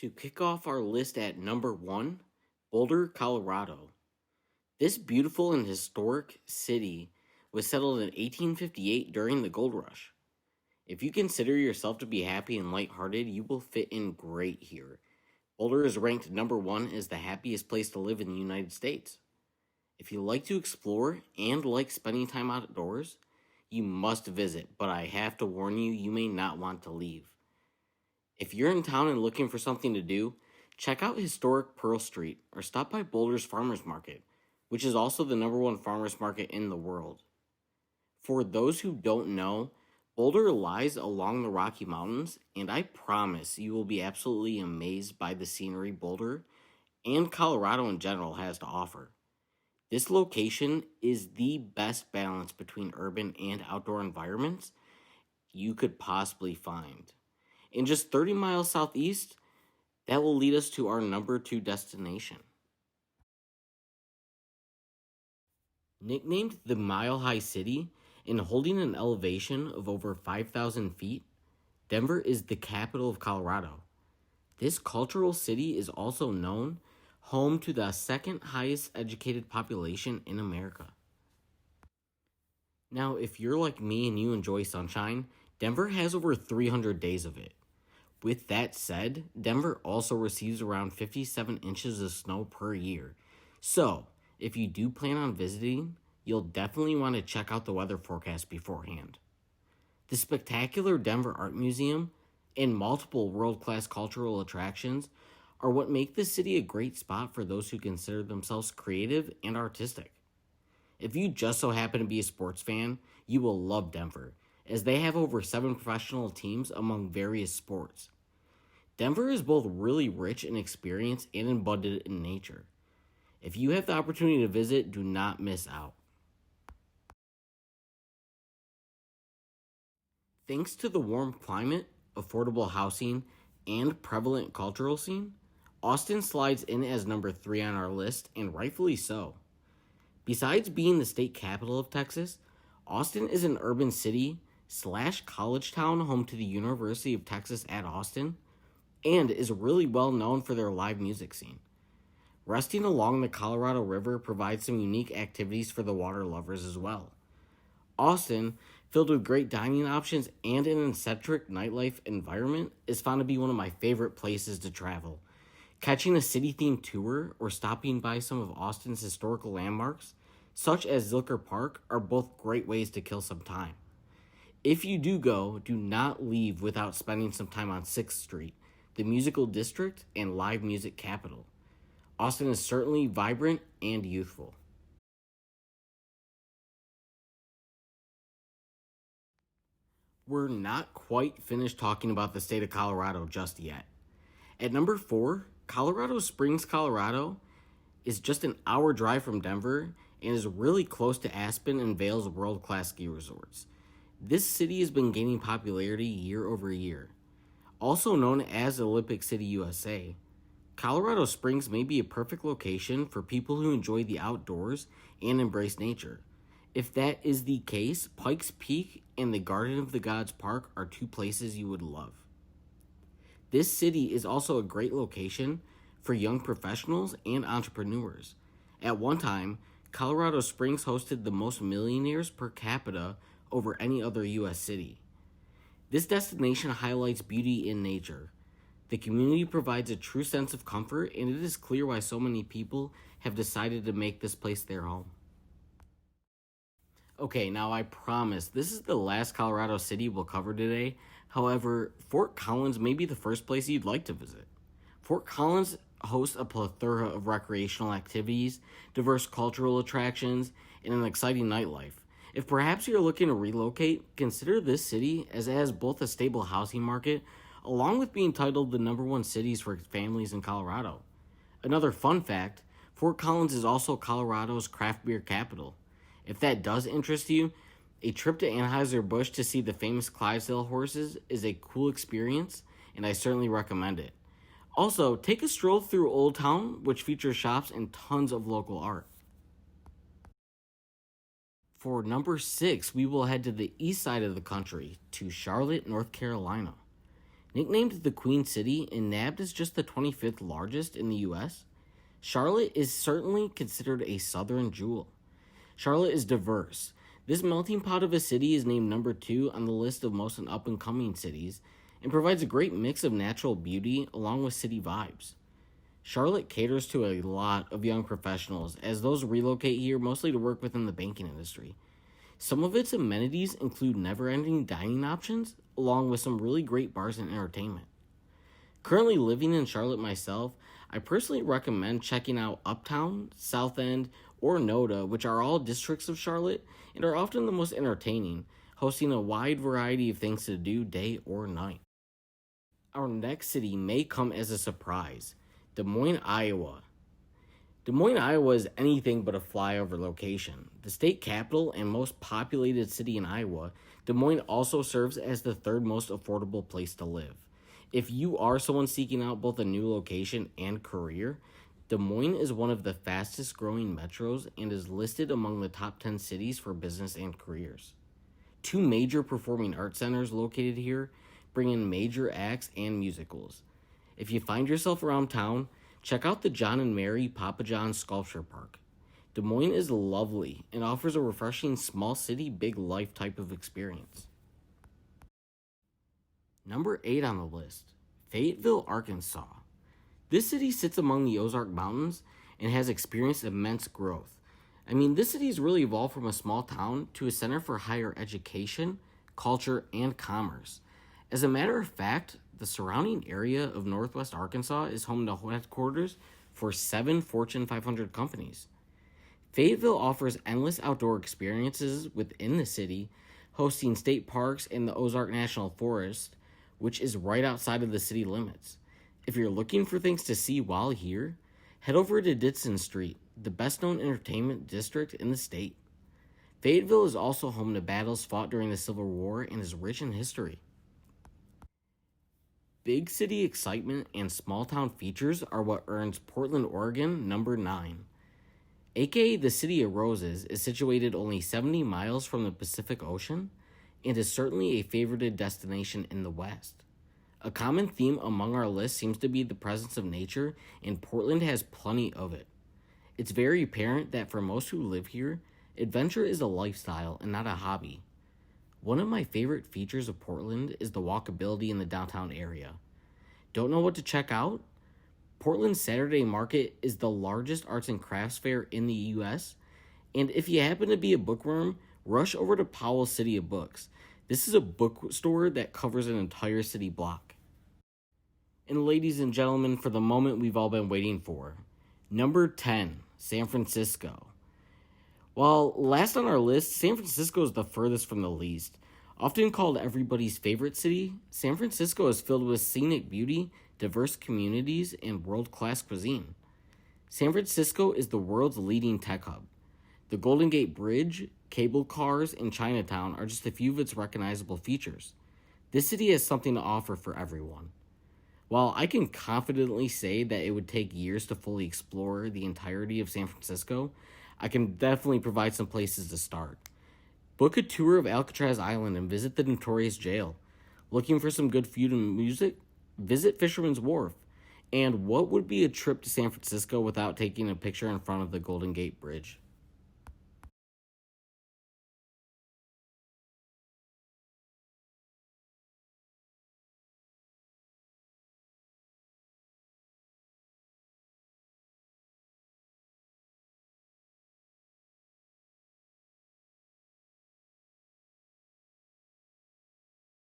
To kick off our list at number one, Boulder, Colorado. This beautiful and historic city was settled in 1858 during the gold rush. If you consider yourself to be happy and lighthearted, you will fit in great here. Boulder is ranked number one as the happiest place to live in the United States. If you like to explore and like spending time outdoors, you must visit, but I have to warn you, you may not want to leave. If you're in town and looking for something to do, check out historic Pearl Street or stop by Boulder's Farmers Market, which is also the number one farmers market in the world. For those who don't know, Boulder lies along the Rocky Mountains, and I promise you will be absolutely amazed by the scenery Boulder and Colorado in general has to offer. This location is the best balance between urban and outdoor environments you could possibly find. And just 30 miles southeast, that will lead us to our number two destination. Nicknamed the Mile High City and holding an elevation of over 5,000 feet, Denver is the capital of Colorado. This cultural city is also known home to the second highest educated population in America. Now, if you're like me and you enjoy sunshine, Denver has over 300 days of it. With that said, Denver also receives around 57 inches of snow per year. So, if you do plan on visiting, you'll definitely want to check out the weather forecast beforehand. The spectacular Denver Art Museum and multiple world-class cultural attractions are what make this city a great spot for those who consider themselves creative and artistic. If you just so happen to be a sports fan, you will love Denver, as they have over 7 professional teams among various sports. Denver is both really rich in experience and abundant in nature. If you have the opportunity to visit, do not miss out. Thanks to the warm climate, affordable housing, and prevalent cultural scene, Austin slides in as number 3 on our list, and rightfully so. Besides being the state capital of Texas, Austin is an urban city / college town home to the University of Texas at Austin, and is really well known for their live music scene. Resting along the Colorado River provides some unique activities for the water lovers as well. Austin, filled with great dining options and an eccentric nightlife environment, is found to be one of my favorite places to travel. Catching a city-themed tour or stopping by some of Austin's historical landmarks, such as Zilker Park, are both great ways to kill some time. If you do go, do not leave without spending some time on 6th Street, the musical district and live music capital. Austin is certainly vibrant and youthful. We're not quite finished talking about the state of Colorado just yet. At number 4, Colorado Springs, Colorado is just an hour drive from Denver and is really close to Aspen and Vail's world-class ski resorts. This city has been gaining popularity year over year. Also known as Olympic City, USA, Colorado Springs may be a perfect location for people who enjoy the outdoors and embrace nature. If that is the case, Pikes Peak and the Garden of the Gods Park are 2 places you would love. This city is also a great location for young professionals and entrepreneurs. At one time, Colorado Springs hosted the most millionaires per capita over any other U.S. city. This destination highlights beauty in nature. The community provides a true sense of comfort, and it is clear why so many people have decided to make this place their home. Okay, now I promise this is the last Colorado city we'll cover today. However, Fort Collins may be the first place you'd like to visit. Fort Collins hosts a plethora of recreational activities, diverse cultural attractions, and an exciting nightlife. If perhaps you're looking to relocate, consider this city, as it has both a stable housing market along with being titled the number 1 cities for families in Colorado. Another fun fact, Fort Collins is also Colorado's craft beer capital. If that does interest you, a trip to Anheuser-Busch to see the famous Clydesdale horses is a cool experience, and I certainly recommend it. Also, take a stroll through Old Town, which features shops and tons of local art. For number 6, we will head to the east side of the country, to Charlotte, North Carolina. Nicknamed the Queen City and nabbed as just the 25th largest in the US, Charlotte is certainly considered a southern jewel. Charlotte is diverse. This melting pot of a city is named number 2 on the list of most up-and-coming cities and provides a great mix of natural beauty along with city vibes. Charlotte caters to a lot of young professionals, as those relocate here mostly to work within the banking industry. Some of its amenities include never-ending dining options, along with some really great bars and entertainment. Currently living in Charlotte myself, I personally recommend checking out Uptown, South End, or Noda, which are all districts of Charlotte and are often the most entertaining, hosting a wide variety of things to do day or night. Our next city may come as a surprise: Des Moines, Iowa. Des Moines, Iowa is anything but a flyover location. The state capital and most populated city in Iowa, Des Moines also serves as the third most affordable place to live. If you are someone seeking out both a new location and career, Des Moines is one of the fastest growing metros and is listed among the top 10 cities for business and careers. 2 major performing arts centers located here bring in major acts and musicals. If you find yourself around town, check out the John and Mary Papa John's Sculpture Park. Des Moines is lovely and offers a refreshing small city, big life type of experience. Number 8 on the list, Fayetteville, Arkansas. This city sits among the Ozark Mountains and has experienced immense growth. This city's really evolved from a small town to a center for higher education, culture, and commerce. As a matter of fact, the surrounding area of northwest Arkansas is home to headquarters for 7 Fortune 500 companies. Fayetteville offers endless outdoor experiences within the city, hosting state parks and the Ozark National Forest, which is right outside of the city limits. If you're looking for things to see while here, head over to Ditson Street, the best-known entertainment district in the state. Fayetteville is also home to battles fought during the Civil War and is rich in history. Big city excitement and small-town features are what earns Portland, Oregon, number 9. AKA the City of Roses is situated only 70 miles from the Pacific Ocean and is certainly a favorited destination in the West. A common theme among our list seems to be the presence of nature, and Portland has plenty of it. It's very apparent that for most who live here, adventure is a lifestyle and not a hobby. One of my favorite features of Portland is the walkability in the downtown area. Don't know what to check out? Portland's Saturday Market is the largest arts and crafts fair in the U.S., and if you happen to be a bookworm, rush over to Powell City of Books. This is a bookstore that covers an entire city block. And ladies and gentlemen, for the moment we've all been waiting for, number 10, San Francisco. While last on our list, San Francisco is the furthest from the least. Often called everybody's favorite city, San Francisco is filled with scenic beauty, diverse communities, and world-class cuisine. San Francisco is the world's leading tech hub. The Golden Gate Bridge, cable cars, and Chinatown are just a few of its recognizable features. This city has something to offer for everyone. While I can confidently say that it would take years to fully explore the entirety of San Francisco, I can definitely provide some places to start. Book a tour of Alcatraz Island and visit the notorious jail. Looking for some good food and music? Visit Fisherman's Wharf. And what would be a trip to San Francisco without taking a picture in front of the Golden Gate Bridge?